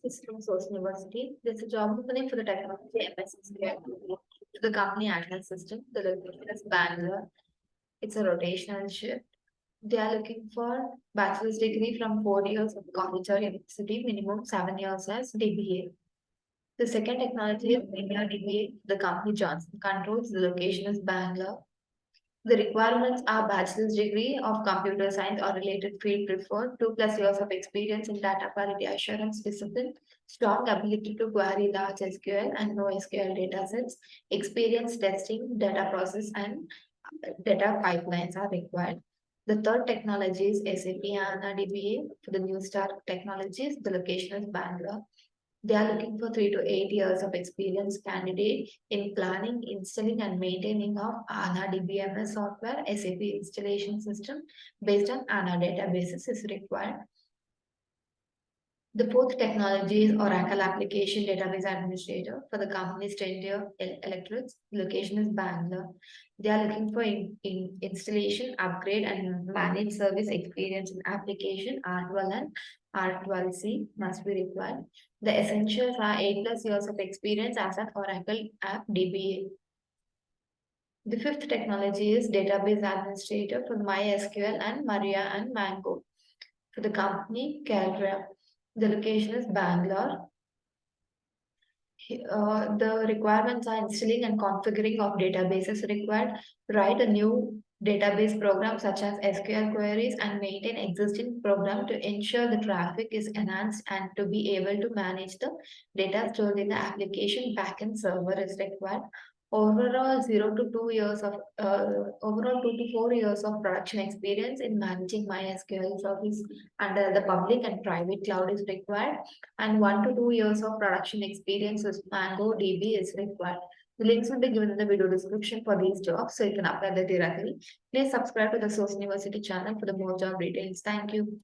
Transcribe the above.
This is from Sose University. There's a job opening for the technology MSSQL DBA to the company Atlas System. The location is Bangalore. It's a rotational shift. They are looking for bachelor's degree from 4 years of college or university, minimum 7 years as DBA. The second technology is India DBA. The company Johnson Controls. The location is Bangalore. The requirements are bachelor's degree of computer science or related field preferred, 2+ years of experience in data quality assurance discipline, strong ability to query large SQL and NoSQL datasets, experience testing, data process and data pipelines are required. The third technology is SAP Hana DBA for the NuStar technologies. The location is Bangalore. They are looking for 3 to 8 years of experience candidate in planning, installing, and maintaining of HANA DBMS software, SAP installation system based on HANA databases is required. The fourth technology is Oracle Application Database Administrator for the company's Schneider Electrics. Location is Bangalore. They are looking for installation, upgrade, and manage service experience in application R12 and R12C must be required. The essentials are 8+ years of experience as an Oracle App DBA. The fifth technology is Database Administrator for MySQL and Maria and Mango for the company Kaleyra. The location is Bangalore. The requirements are installing and configuring of databases required, write a new database program such as SQL queries and maintain existing program to ensure the traffic is enhanced and to be able to manage the data stored in the application backend server is required. Overall 2 to 4 years of production experience in managing MySQL service under the public and private cloud is required, and 1 to 2 years of production experience with Mango DB is required. The links will be given in the video description for these jobs, so you can apply them directly. Please subscribe to the Source University channel for the more job details. Thank you.